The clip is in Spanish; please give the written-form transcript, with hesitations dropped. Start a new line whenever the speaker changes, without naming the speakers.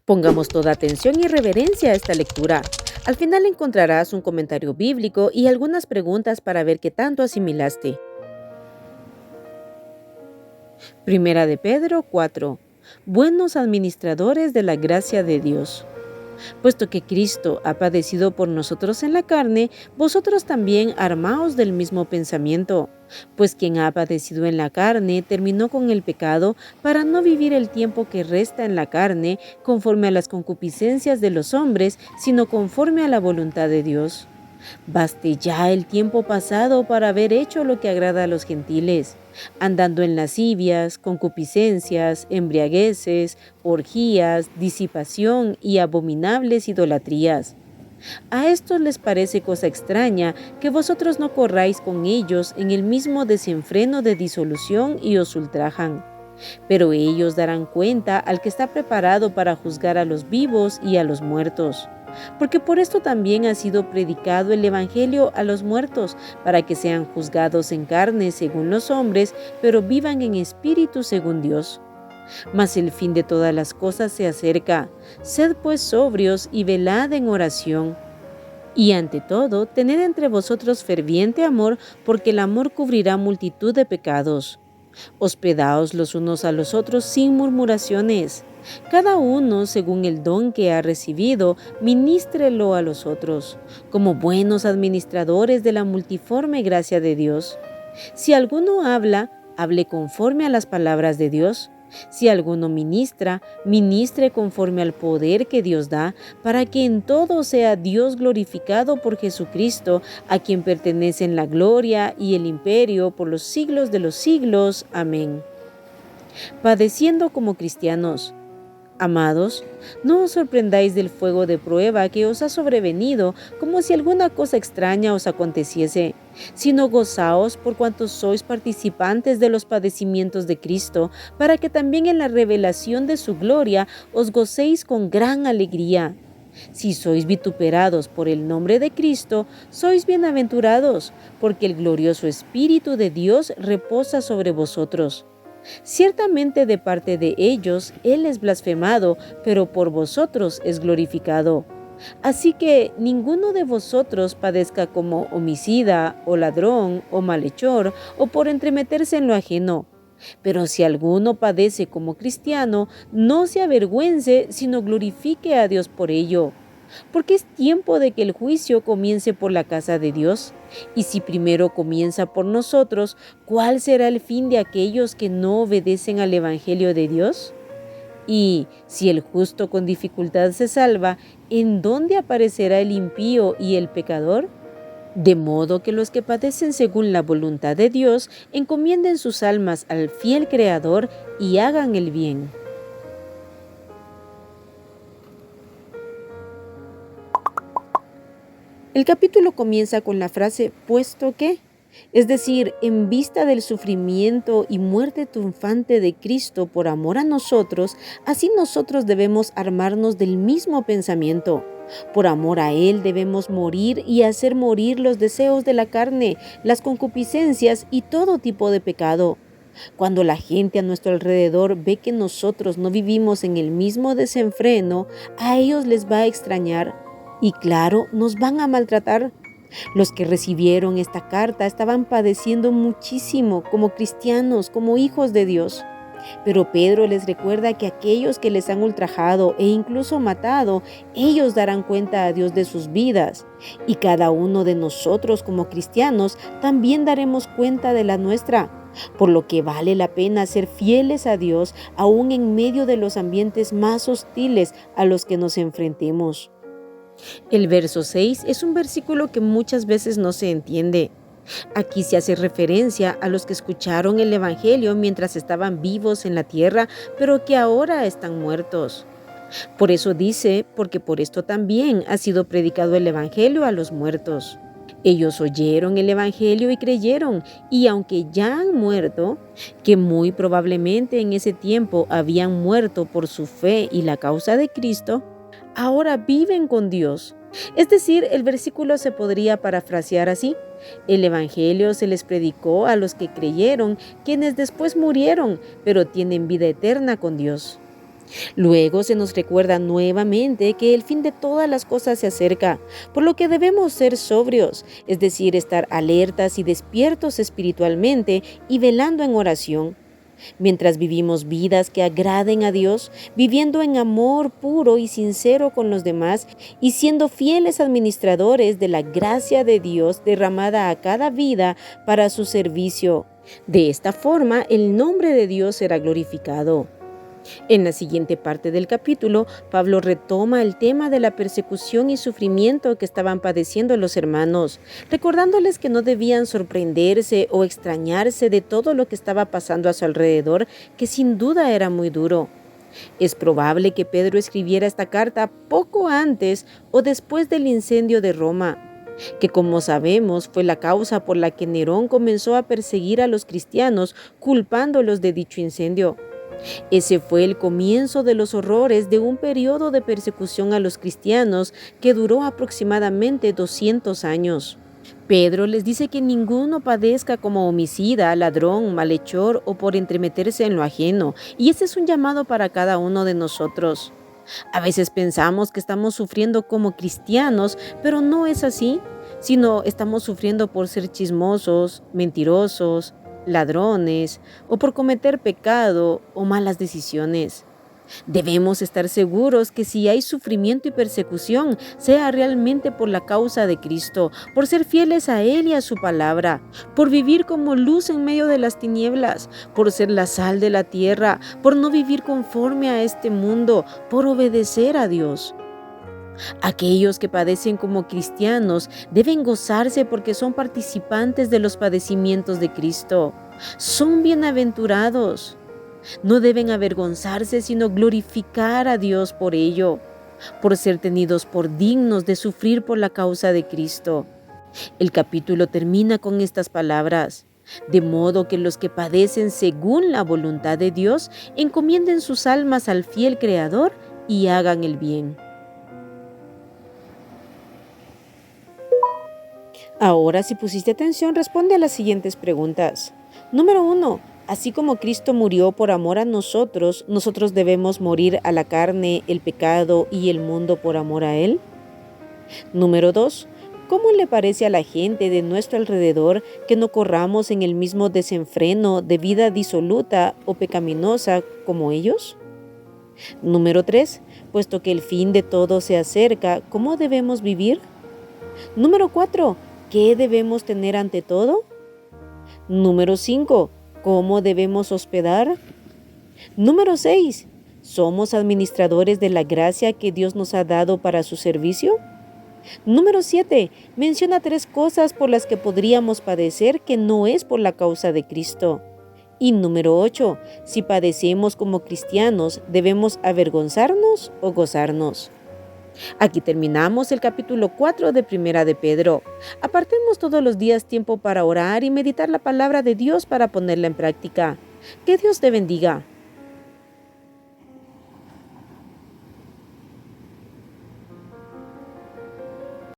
Pongamos toda atención y reverencia a esta lectura. Al final encontrarás un comentario bíblico y algunas preguntas para ver qué tanto asimilaste. Primera de Pedro 4. Buenos administradores de la gracia de Dios. Puesto que Cristo ha padecido por nosotros en la carne, vosotros también armaos del mismo pensamiento. Pues quien ha padecido en la carne terminó con el pecado para no vivir el tiempo que resta en la carne conforme a las concupiscencias de los hombres, sino conforme a la voluntad de Dios. Baste ya el tiempo pasado para haber hecho lo que agrada a los gentiles, andando en lascivias, concupiscencias, embriagueces, orgías, disipación y abominables idolatrías. A estos les parece cosa extraña que vosotros no corráis con ellos en el mismo desenfreno de disolución y os ultrajan. Pero ellos darán cuenta al que está preparado para juzgar a los vivos y a los muertos. Porque por esto también ha sido predicado el Evangelio a los muertos, para que sean juzgados en carne según los hombres, pero vivan en espíritu según Dios. Mas el fin de todas las cosas se acerca. Sed pues sobrios y velad en oración. Y ante todo, tened entre vosotros ferviente amor, porque el amor cubrirá multitud de pecados. Hospedaos los unos a los otros sin murmuraciones. Cada uno, según el don que ha recibido, ministrelo a los otros, como buenos administradores de la multiforme gracia de Dios. Si alguno habla, hable conforme a las palabras de Dios. Si alguno ministra, ministre conforme al poder que Dios da, para que en todo sea Dios glorificado por Jesucristo, a quien pertenecen la gloria y el imperio por los siglos de los siglos. Amén. Padeciendo como cristianos. Amados, no os sorprendáis del fuego de prueba que os ha sobrevenido, como si alguna cosa extraña os aconteciese, sino gozaos por cuanto sois participantes de los padecimientos de Cristo, para que también en la revelación de su gloria os gocéis con gran alegría. Si sois vituperados por el nombre de Cristo, sois bienaventurados, porque el glorioso Espíritu de Dios reposa sobre vosotros. Ciertamente de parte de ellos Él es blasfemado, pero por vosotros es glorificado. Así que ninguno de vosotros padezca como homicida, o ladrón, o malhechor, o por entremeterse en lo ajeno. Pero si alguno padece como cristiano, no se avergüence, sino glorifique a Dios por ello. Porque es tiempo de que el juicio comience por la casa de Dios. Y si primero comienza por nosotros, ¿cuál será el fin de aquellos que no obedecen al Evangelio de Dios? Y si el justo con dificultad se salva, ¿en dónde aparecerá el impío y el pecador? De modo que los que padecen según la voluntad de Dios encomienden sus almas al fiel Creador y hagan el bien. El capítulo comienza con la frase «puesto que», es decir, en vista del sufrimiento y muerte triunfante de Cristo por amor a nosotros, así nosotros debemos armarnos del mismo pensamiento. Por amor a Él debemos morir y hacer morir los deseos de la carne, las concupiscencias y todo tipo de pecado. Cuando la gente a nuestro alrededor ve que nosotros no vivimos en el mismo desenfreno, a ellos les va a extrañar. Y claro, nos van a maltratar. Los que recibieron esta carta estaban padeciendo muchísimo como cristianos, como hijos de Dios. Pero Pedro les recuerda que aquellos que les han ultrajado e incluso matado, ellos darán cuenta a Dios de sus vidas. Y cada uno de nosotros como cristianos también daremos cuenta de la nuestra. Por lo que vale la pena ser fieles a Dios aún en medio de los ambientes más hostiles a los que nos enfrentemos. El verso 6 es un versículo que muchas veces no se entiende. Aquí se hace referencia a los que escucharon el Evangelio mientras estaban vivos en la tierra, pero que ahora están muertos. Por eso dice, porque por esto también ha sido predicado el Evangelio a los muertos. Ellos oyeron el Evangelio y creyeron, y aunque ya han muerto, que muy probablemente en ese tiempo habían muerto por su fe y la causa de Cristo, ahora viven con Dios. Es decir, el versículo se podría parafrasear así: el Evangelio se les predicó a los que creyeron, quienes después murieron, pero tienen vida eterna con Dios. Luego se nos recuerda nuevamente que el fin de todas las cosas se acerca, por lo que debemos ser sobrios, es decir, estar alertas y despiertos espiritualmente y velando en oración. Mientras vivimos vidas que agraden a Dios, viviendo en amor puro y sincero con los demás y siendo fieles administradores de la gracia de Dios derramada a cada vida para su servicio. De esta forma, el nombre de Dios será glorificado. En la siguiente parte del capítulo, Pablo retoma el tema de la persecución y sufrimiento que estaban padeciendo los hermanos, recordándoles que no debían sorprenderse o extrañarse de todo lo que estaba pasando a su alrededor, que sin duda era muy duro. Es probable que Pedro escribiera esta carta poco antes o después del incendio de Roma, que como sabemos fue la causa por la que Nerón comenzó a perseguir a los cristianos, culpándolos de dicho incendio. Ese fue el comienzo de los horrores de un periodo de persecución a los cristianos que duró aproximadamente 200 años. Pedro les dice que ninguno padezca como homicida, ladrón, malhechor o por entremeterse en lo ajeno, y ese es un llamado para cada uno de nosotros. A veces pensamos que estamos sufriendo como cristianos, pero no es así, sino estamos sufriendo por ser chismosos, mentirosos, ladrones o por cometer pecado o malas decisiones. Debemos estar seguros que si hay sufrimiento y persecución, sea realmente por la causa de Cristo, por ser fieles a Él y a su palabra, por vivir como luz en medio de las tinieblas, por ser la sal de la tierra, por no vivir conforme a este mundo, por obedecer a Dios. Aquellos que padecen como cristianos deben gozarse porque son participantes de los padecimientos de Cristo. Son bienaventurados. No deben avergonzarse, sino glorificar a Dios por ello, por ser tenidos por dignos de sufrir por la causa de Cristo. El capítulo termina con estas palabras: de modo que los que padecen según la voluntad de Dios encomienden sus almas al fiel Creador y hagan el bien. Ahora, si pusiste atención, responde a las siguientes preguntas. Número 1. Así como Cristo murió por amor a nosotros, nosotros debemos morir a la carne, el pecado y el mundo por amor a Él. Número 2. ¿Cómo le parece a la gente de nuestro alrededor que no corramos en el mismo desenfreno de vida disoluta o pecaminosa como ellos? Número 3. Puesto que el fin de todo se acerca, ¿cómo debemos vivir? Número 4. ¿Qué debemos tener ante todo? Número 5. ¿Cómo debemos hospedar? Número 6. ¿Somos administradores de la gracia que Dios nos ha dado para su servicio? Número 7. Menciona 3 cosas por las que podríamos padecer que no es por la causa de Cristo. Y número 8. Si padecemos como cristianos, ¿debemos avergonzarnos o gozarnos? Aquí terminamos el capítulo 4 de Primera de Pedro. Apartemos todos los días tiempo para orar y meditar la palabra de Dios para ponerla en práctica. Que Dios te bendiga.